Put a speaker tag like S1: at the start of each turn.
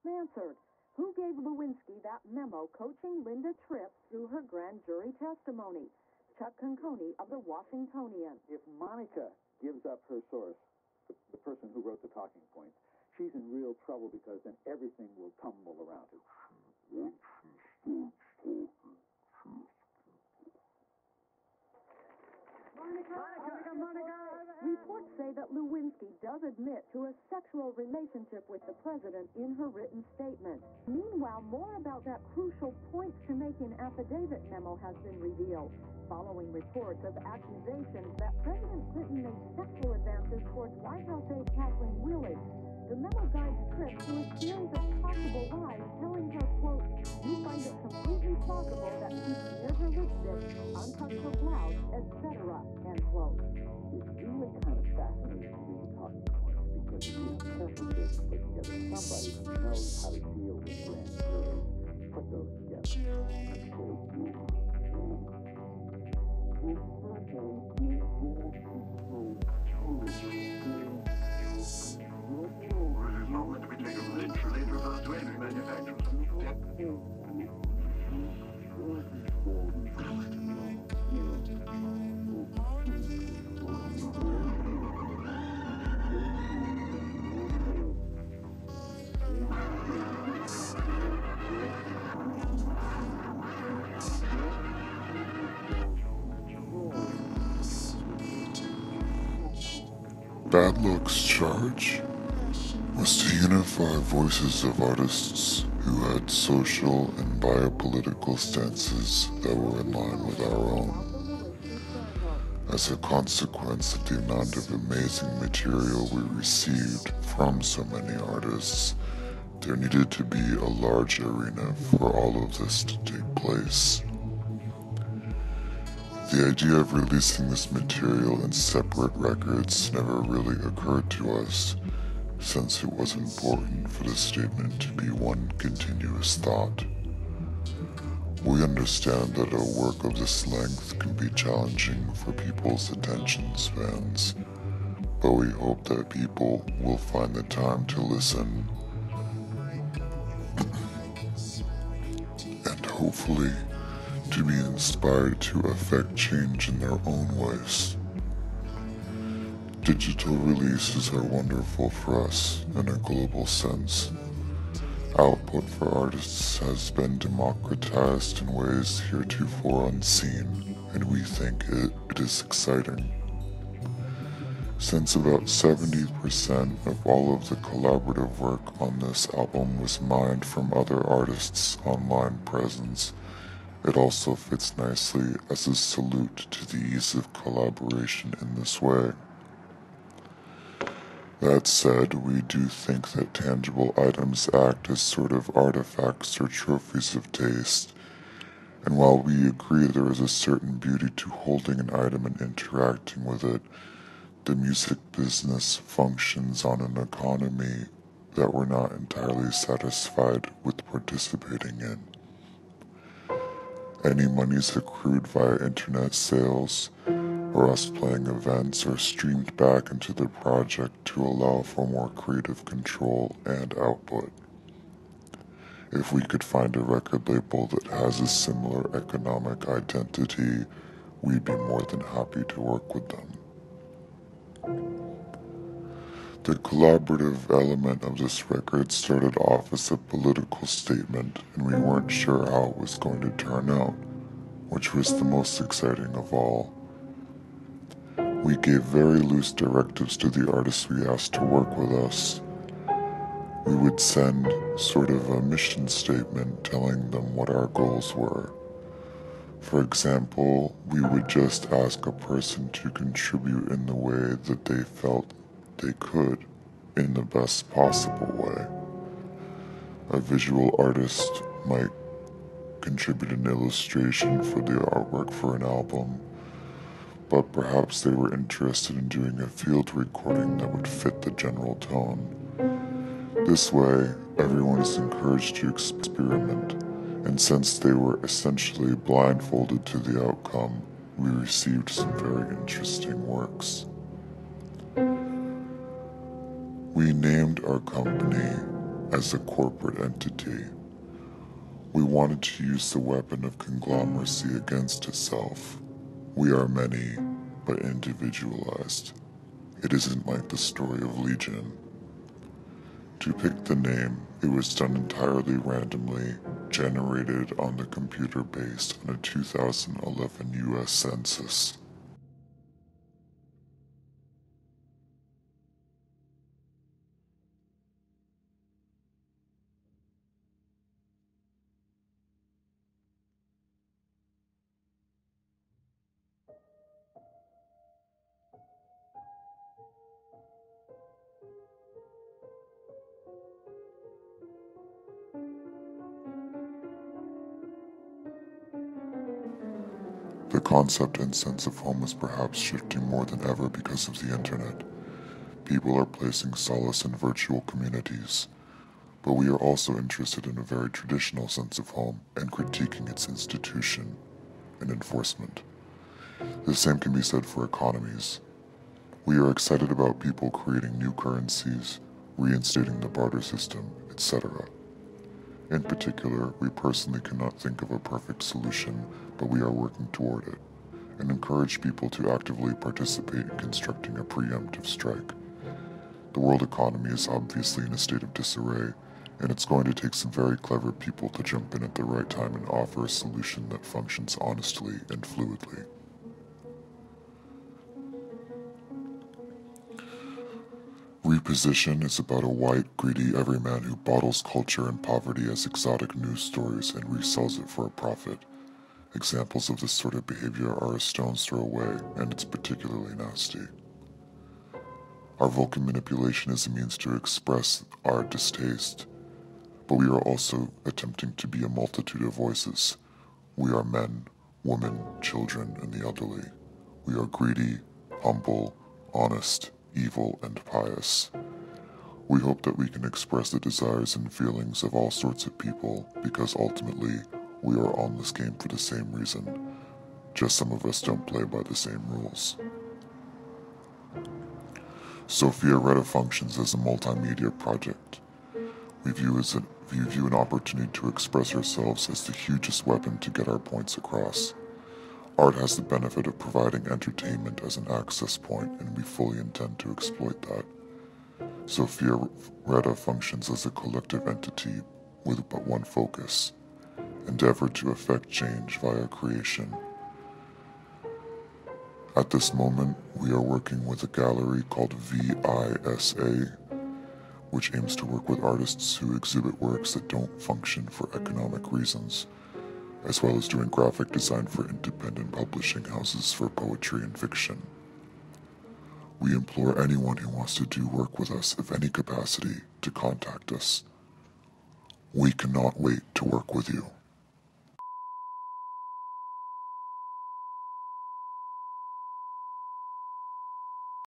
S1: answered. Who gave Lewinsky that memo coaching Linda Tripp through her grand jury testimony? Chuck Conconi of the Washingtonian.
S2: If Monica gives up her source, the person who wrote the talking points, she's in real trouble because then everything will tumble around her.
S1: Monica! Reports say that Lewinsky does admit to a sexual relationship with the president in her written statement. Meanwhile, more about that crucial point to make in affidavit memo has been revealed, following reports of accusations that President Clinton made sexual advances towards White House aide Kathleen Willard. The memo guides Tripp through a series of possible lies, telling her, quote, "You find it completely plausible that she smeared her lipstick, untucked her blouse, etc." End quote.
S2: It's really kind of fascinating to read talking points because you see how careful it is to put together. Somebody who knows how to deal with grand juries put those together.
S3: Bad Luck's charge was to unify voices of artists who had social and biopolitical stances that were in line with our own. As a consequence of the amount of amazing material we received from so many artists, there needed to be a large arena for all of this to take place. The idea of releasing this material in separate records never really occurred to us, since it was important for the statement to be one continuous thought. We understand that a work of this length can be challenging for people's attention spans, but we hope that people will find the time to listen and hopefully to be inspired to affect change in their own ways. Digital releases are wonderful for us in a global sense. Output for artists has been democratized in ways heretofore unseen, and we think it is exciting. Since about 70% of all of the collaborative work on this album was mined from other artists' online presence, it also fits nicely as a salute to the ease of collaboration in this way. That said, we do think that tangible items act as sort of artifacts or trophies of taste, and while we agree there is a certain beauty to holding an item and interacting with it, the music business functions on an economy that we're not entirely satisfied with participating in. Any monies accrued via internet sales or us playing events are streamed back into the project to allow for more creative control and output. If we could find a record label that has a similar economic identity, we'd be more than happy to work with them. The collaborative element of this record started off as a political statement, and we weren't sure how it was going to turn out, which was the most exciting of all. We gave very loose directives to the artists we asked to work with us. We would send sort of a mission statement telling them what our goals were. For example, we would just ask a person to contribute in the way that they felt they could, in the best possible way. A visual artist might contribute an illustration for the artwork for an album, but perhaps they were interested in doing a field recording that would fit the general tone. This way, everyone is encouraged to experiment, and since they were essentially blindfolded to the outcome, we received some very interesting works. We named our company as a corporate entity. We wanted to use the weapon of conglomeracy against itself. We are many, but individualized. It isn't like the story of Legion. To pick the name, it was done entirely randomly, generated on the computer based on a 2011 US Census. The concept and sense of home is perhaps shifting more than ever because of the internet. People are placing solace in virtual communities, but we are also interested in a very traditional sense of home and critiquing its institution and enforcement. The same can be said for economies. We are excited about people creating new currencies, reinstating the barter system, etc. In particular, we personally cannot think of a perfect solution, but we are working toward it, and encourage people to actively participate in constructing a preemptive strike. The world economy is obviously in a state of disarray, and it's going to take some very clever people to jump in at the right time and offer a solution that functions honestly and fluidly. Reposition is about a white, greedy everyman who bottles culture and poverty as exotic news stories and resells it for a profit. Examples of this sort of behavior are a stone's throw away, and it's particularly nasty. Our Vulcan manipulation is a means to express our distaste, but we are also attempting to be a multitude of voices. We are men, women, children, and the elderly. We are greedy, humble, honest, evil, and pious. We hope that we can express the desires and feelings of all sorts of people, because ultimately, we are on this game for the same reason. Just some of us don't play by the same rules. Sophia Retta functions as a multimedia project. We view an opportunity to express ourselves as the hugest weapon to get our points across. Art has the benefit of providing entertainment as an access point, and we fully intend to exploit that. Sophia Retta functions as a collective entity with but one focus: endeavor to effect change via creation. At this moment, we are working with a gallery called VISA, which aims to work with artists who exhibit works that don't function for economic reasons, as well as doing graphic design for independent publishing houses for poetry and fiction. We implore anyone who wants to do work with us of any capacity to contact us. We cannot wait to work with you.